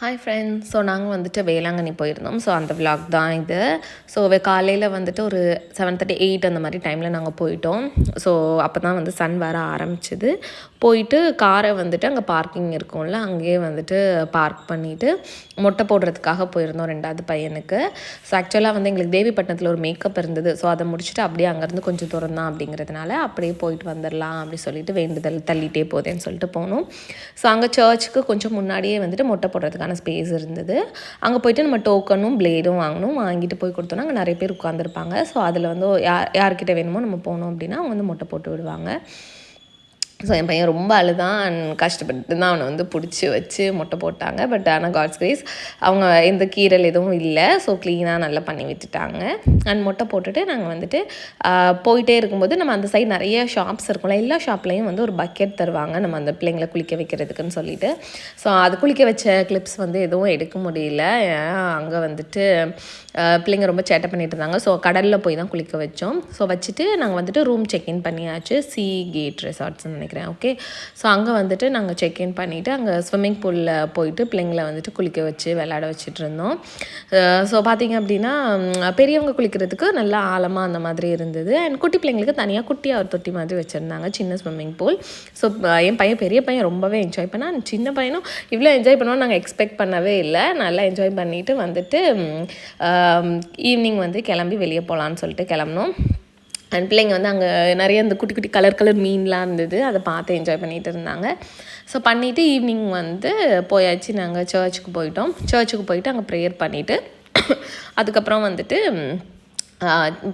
Hi friends. So நாங்கள் வந்துட்டு வேளாங்கண்ணி போயிருந்தோம். ஸோ அந்த விலாக் தான் இது. ஸோ காலையில் வந்துட்டு ஒரு 7:30 8 அந்த மாதிரி டைமில் நாங்கள் போயிட்டோம். ஸோ அப்போ தான் வந்து சன் வர ஆரம்பிச்சிது. போயிட்டு காரை வந்துட்டு அங்கே பார்க்கிங் இருக்கும்ல, அங்கேயே வந்துட்டு பார்க் பண்ணிவிட்டு மொட்டை போடுறதுக்காக போயிருந்தோம் 2வது பையனுக்கு. ஸோ ஆக்சுவலாக வந்து எங்களுக்கு தேவிப்பட்டினத்தில் ஒரு மேக்கப் இருந்தது. ஸோ அதை முடிச்சுட்டு அப்படியே அங்கேருந்து கொஞ்சம் தூரம் தான் அப்படிங்கிறதுனால அப்படியே போயிட்டு வந்துடலாம் அப்படி சொல்லிட்டு வேண்டுதல் தள்ளிட்டே போதேன்னு சொல்லிட்டு போனோம். ஸோ அங்கே சர்ச்சுக்கு கொஞ்சம் முன்னாடியே வந்துட்டு மொட்டை போடுறதுக்கான ஸ்பேஸ் இருந்தது. அங்கே போயிட்டு நம்ம டோக்கனும் பிளேடும் வாங்கிட்டு போய் கொடுத்தோன்னா அங்கே நிறைய பேர் உட்காந்துருப்பாங்க. ஸோ அதில் வந்து யார்கிட்ட வேணுமோ நம்ம போனோம் அப்படின்னா அவங்க வந்து மொட்டை போட்டு விடுவாங்க. ஸோ என் பையன் ரொம்ப அழுதான், கஷ்டப்பட்டு தான் அவனை வந்து பிடிச்சி வச்சு மொட்டை போட்டாங்க. பட் ஆனால் காட்ஸ் கிரேஸ் அவங்க எந்த கீரல் எதுவும் இல்லை. ஸோ க்ளீனாக நல்லா பண்ணி விட்டுட்டாங்க. அண்ட் மொட்டை போட்டுட்டு நாங்கள் வந்துட்டு போயிட்டே இருக்கும்போது நம்ம அந்த சைடு நிறைய ஷாப்ஸ் இருக்கும்ல, எல்லா ஷாப்லேயும் வந்து ஒரு பக்கெட் தருவாங்க நம்ம அந்த பிள்ளைங்களை குளிக்க வைக்கிறதுக்குன்னு சொல்லிட்டு. ஸோ அது குளிக்க வச்ச கிளிப்ஸ் வந்து எதுவும் எடுக்க முடியல. அங்கே வந்துட்டு பிள்ளைங்க ரொம்ப சேட்டை பண்ணிட்டு இருந்தாங்க. ஸோ கடலில் போய் தான் குளிக்க வச்சோம். ஸோ வச்சுட்டு நாங்கள் வந்துட்டு ரூம் செக்இன் பண்ணியாச்சு. சி கேட் ரெசார்ட்ஸ்னு நினைக்கிறேன். ஓகே. ஸோ அங்கே வந்துட்டு நாங்கள் செக்இன் பண்ணிவிட்டு அங்கே ஸ்விம்மிங் பூலில் போயிட்டு பிள்ளைங்களை வந்துட்டு குளிக்க வச்சு விளையாட வச்சுட்டு இருந்தோம். ஸோ பார்த்திங்க அப்படின்னா பெரியவங்க குளிக்கிறதுக்கு நல்லா ஆழமாக அந்த மாதிரி இருந்தது. அண்ட் குட்டி பிள்ளைங்களுக்கு தனியாக குட்டியாக ஒரு தொட்டி மாதிரி வச்சுருந்தாங்க, சின்ன ஸ்விம்மிங் பூல். ஸோ என் பையன் பெரிய பையன் ரொம்பவே என்ஜாய் பண்ணான். சின்ன பையனும் இவ்வளோ என்ஜாய் பண்ணுவோம் நாங்கள் எக்ஸ்பெக்ட் பண்ணவே இல்லை. நல்லா என்ஜாய் பண்ணிவிட்டு வந்துட்டு ஈவினிங் வந்து கிளம்பி வெளியே போகலான்னு சொல்லிட்டு கிளம்பினோம். அண்ட் பிள்ளைங்க வந்து அங்கே நிறைய இந்த குட்டி குட்டி கலர் மீன்லாம் இருந்தது, அதை பார்த்து என்ஜாய் பண்ணிகிட்டு இருந்தாங்க. ஸோ பண்ணிவிட்டு ஈவினிங் வந்து போயாச்சு. நாங்கள் சர்ச்சுக்கு போயிட்டோம். சர்ச்சுக்கு போயிட்டு அங்கே ப்ரேயர் பண்ணிவிட்டு அதுக்கப்புறம் வந்துட்டு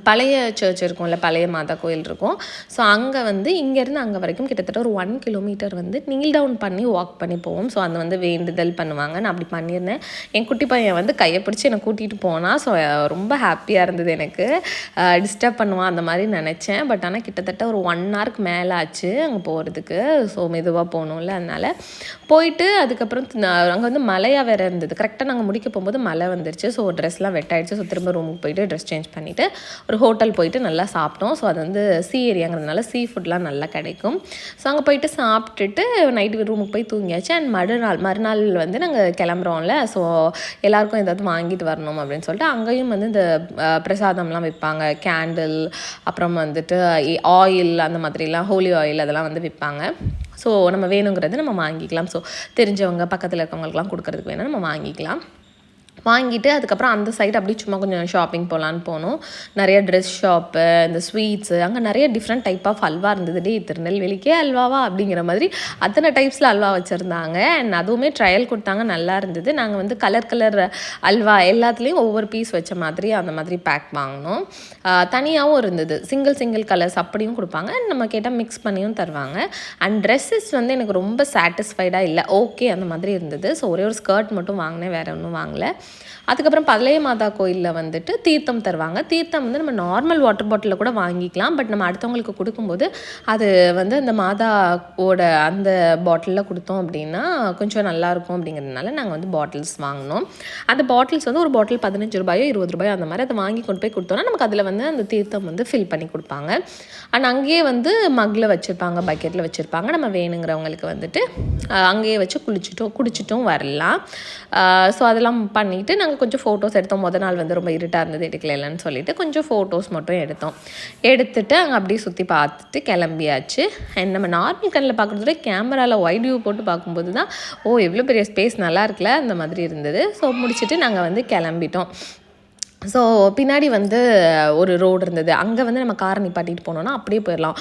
பழைய சர்ச் இருக்கும்ல, பழைய மாதா கோயில் இருக்கும். ஸோ அங்கே வந்து இங்கேருந்து அங்கே வரைக்கும் கிட்டத்தட்ட ஒரு 1 கிலோமீட்டர் வந்து நீல் டவுன் பண்ணி வாக் பண்ணி போவோம். ஸோ அந்த வந்து வேண்டுதல் பண்ணுவாங்க. நான் அப்படி பண்ணியிருந்தேன். என் குட்டி பையன் வந்து கையை பிடிச்சி என்னை கூட்டிகிட்டு போனால். ஸோ ரொம்ப ஹாப்பியாக இருந்தது எனக்கு. டிஸ்டர்ப் பண்ணுவான் அந்த மாதிரி நினச்சேன். பட் ஆனால் கிட்டத்தட்ட ஒரு 1 ஹவருக்கு மேலே ஆச்சு அங்கே போகிறதுக்கு. ஸோ மெதுவாக போகணும்ல, அதனால் போயிட்டு அதுக்கப்புறம் அங்கே வந்து மழையாக வேறு இருந்தது. கரெக்டாக நாங்கள் முடிக்க போகும்போது மழை வந்துருச்சு. ஸோ ட்ரெஸ்லாம் வெட் ஆகிடுச்சு. ஸோ திரும்ப ரூமுக்கு போயிட்டு ட்ரெஸ் சேஞ்ச் பண்ணி ஒரு ஹோட்டல் போயிட்டு நல்லா சாப்பிட்டோம். ஸோ அது வந்து சி ஏரியாங்கிறதுனால சீ ஃபுட்லாம் நல்லா கிடைக்கும். ஸோ அங்கே போயிட்டு சாப்பிட்டுட்டு நைட்டு ரூமுக்கு போய் தூங்கியாச்சு. அண்ட் மறுநாள் வந்து நாங்கள் கிளம்புறோம்ல, ஸோ எல்லாேருக்கும் ஏதாவது வாங்கிட்டு வரணும் அப்படின்னு சொல்லிட்டு அங்கேயும் வந்து இந்த பிரசாதம்லாம் விற்பாங்க. கேண்டில், அப்புறம் வந்துட்டு ஆயில், அந்த மாதிரிலாம் ஹோலி ஆயில் அதெல்லாம் வந்து விற்பாங்க. ஸோ நம்ம வேணுங்கிறது நம்ம வாங்கிக்கலாம். ஸோ தெரிஞ்சவங்க பக்கத்தில் இருக்கவங்களுக்குலாம் கொடுக்கறதுக்கு வேணும் நம்ம வாங்கிக்கலாம். வாங்கிட்டு அதுக்கப்புறம் அந்த சைடு அப்படியே சும்மா கொஞ்சம் ஷாப்பிங் போகலான்னு போனோம். நிறைய ட்ரெஸ் ஷாப்பு, இந்த ஸ்வீட்ஸு, அங்கே நிறைய டிஃப்ரெண்ட் டைப் ஆஃப் அல்வா இருந்தது. திருநெல்வேலிக்கே அல்வாவா அப்படிங்கிற மாதிரி அத்தனை டைப்ஸில் அல்வா வச்சுருந்தாங்க. அண்ட் அதுவுமே ட்ரையல் கொடுத்தாங்க, நல்லா இருந்தது. நாங்கள் வந்து கலர் அல்வா எல்லாத்துலேயும் ஒவ்வொரு பீஸ் வச்ச மாதிரி அந்த மாதிரி பேக் வாங்கினோம். தனியாகவும் இருந்தது, சிங்கிள் கலர்ஸ் அப்படியும் கொடுப்பாங்க. நம்ம கேட்டால் மிக்ஸ் பண்ணியும் தருவாங்க. அண்ட் ட்ரெஸ்ஸஸ் வந்து எனக்கு ரொம்ப சாட்டிஸ்ஃபைடாக இல்லை, ஓகே அந்த மாதிரி இருந்தது. ஸோ ஒரே ஒரு ஸ்கர்ட் மட்டும் வாங்கினேன், வேறு ஒன்றும் வாங்கலை. அதுக்கப்புறம் பழைய மாதா கோயிலில் வந்துட்டு தீர்த்தம் தருவாங்க. தீர்த்தம் வந்து நம்ம நார்மல் வாட்டர் பாட்டிலில் கூட வாங்கிக்கலாம். பட் நம்ம அடுத்தவங்களுக்கு கொடுக்கும்போது அது வந்து அந்த மாதாவோட அந்த பாட்டிலில் கொடுத்தோம் அப்படின்னா கொஞ்சம் நல்லாயிருக்கும் அப்படிங்கிறதுனால நாங்கள் வந்து பாட்டில்ஸ் வாங்கினோம். அந்த பாட்டில்ஸ் வந்து ஒரு பாட்டில் 15 ரூபாயோ 20 ரூபாயோ அந்த மாதிரி அதை வாங்கி கொண்டு போய் கொடுத்தோன்னா நமக்கு அதில் வந்து அந்த தீர்த்தம் வந்து ஃபில் பண்ணி கொடுப்பாங்க. அண்ட் அங்கேயே வந்து மக்கில் வச்சுருப்பாங்க, பக்கெட்டில் வச்சுருப்பாங்க. நம்ம வேணுங்கிறவங்களுக்கு வந்துட்டு அங்கேயே வச்சு குடிச்சிட்டும் வரலாம். ஸோ அதெல்லாம் பண்ணிவிட்டு நாங்கள் கொஞ்சம் ஃபோட்டோஸ் எடுத்தோம். நாள் வந்து ரொம்ப இருட்டாக இருந்தது, எடுக்கலைன்னு சொல்லிட்டு கொஞ்சம் ஃபோட்டோஸ் மட்டும் எடுத்துட்டு அங்கே அப்படியே சுற்றி பார்த்துட்டு கிளம்பியாச்சு. அண்ட் நம்ம நார்மல் கண்ணில் பார்க்குறத விட கேமராவில் வைட் வியூ போட்டு பார்க்கும்போது தான் எவ்வளோ பெரிய ஸ்பேஸ் நல்லா இருக்குல்ல அந்த மாதிரி இருந்தது. ஸோ முடிச்சுட்டு நாங்கள் வந்து கிளம்பிட்டோம். ஸோ பின்னாடி வந்து ஒரு ரோடு இருந்தது. அங்கே வந்து நம்ம காரை நிப்பாட்டிட்டு போனோன்னா அப்படியே போயிடலாம்.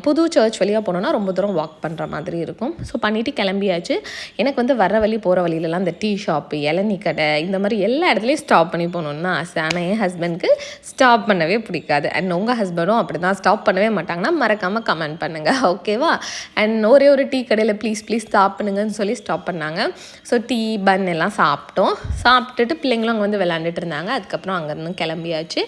புது சர்ச் வழியாக போனோன்னா ரொம்ப தூரம் வாக் பண்ணுற மாதிரி இருக்கும். ஸோ பண்ணிவிட்டு கிளம்பியாச்சு. எனக்கு வந்து வர வழி போகிற வழியிலலாம் இந்த டீ ஷாப்பு, இளநீ கடை, இந்த மாதிரி எல்லா இடத்துலையும் ஸ்டாப் பண்ணி போகணுன்னா ஆசை. ஆனால் என் ஹஸ்பண்டுக்கு ஸ்டாப் பண்ணவே பிடிக்காது. அண்ட் உங்கள் ஹஸ்பண்டும் அப்படி தான், ஸ்டாப் பண்ணவே மாட்டாங்கன்னா மறக்காமல் கமெண்ட் பண்ணுங்கள், ஓகேவா? அண்ட் ஒரே ஒரு டீ கடையில் ப்ளீஸ் ஸ்டாப் பண்ணுங்கன்னு சொல்லி ஸ்டாப் பண்ணாங்க. ஸோ டீ பன் எல்லாம் சாப்பிட்டுட்டு பிள்ளைங்களும் அங்கே வந்து விளாண்டுட்டு இருந்தாங்க. அதுக்கப்புறம் அங்கேருந்து கிளம்பியாச்சு.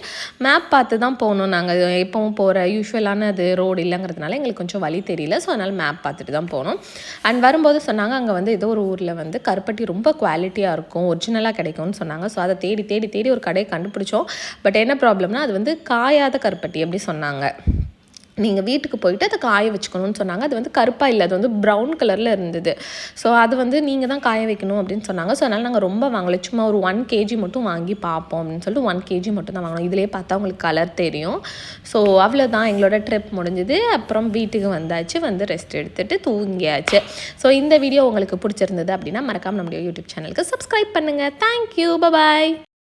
மேப் பார்த்து தான் போகணும். நாங்கள் எப்பவும் போகிற யூஸ்வலான அது ரோடு இல்லைங்கிறதுனால எங்களுக்கு கொஞ்சம் வழி தெரியல. ஸோ அதனால் மேப் பார்த்துட்டு தான் போனோம். அண்ட் வரும்போது சொன்னாங்க அங்கே வந்து ஏதோ ஒரு ஊரில் வந்து கருப்பட்டி ரொம்ப குவாலிட்டியாக இருக்கும், ஒரிஜினலாக கிடைக்கும்னு சொன்னாங்க. ஸோ அதை தேடி ஒரு கடையை கண்டுபிடிச்சோம். பட் என்ன ப்ராப்ளம்னா அது வந்து காயாத கருப்பட்டி அப்படி சொன்னாங்க. நீங்கள் வீட்டுக்கு போயிட்டு அதை காய வச்சுக்கணும்னு சொன்னாங்க. அது வந்து கருப்பாக இல்லை, அது வந்து ப்ரௌன் கலரில் இருந்தது. ஸோ அது வந்து நீங்கள் தான் காய வைக்கணும் அப்படின்னு சொன்னாங்க. ஸோ அதனால் நாங்கள் ரொம்ப வாங்கலை, சும்மா ஒரு 1 kg மட்டும் வாங்கி பார்ப்போம் அப்படின்னு சொல்லிட்டு 1 kg மட்டும் தான் வாங்கினோம். இதிலே பார்த்தா உங்களுக்கு கலர் தெரியும். ஸோ அவ்வளோதான், எங்களோட ட்ரிப் முடிஞ்சுது. அப்புறம் வீட்டுக்கு வந்தாச்சு, வந்து ரெஸ்ட் எடுத்துகிட்டு தூங்கியாச்சு. ஸோ இந்த வீடியோ உங்களுக்கு பிடிச்சிருந்தது அப்படின்னா மறக்காமல் நம்மளுடைய யூடியூப் சேனலுக்கு சப்ஸ்கிரைப் பண்ணுங்கள். தேங்க்யூ, பாய்.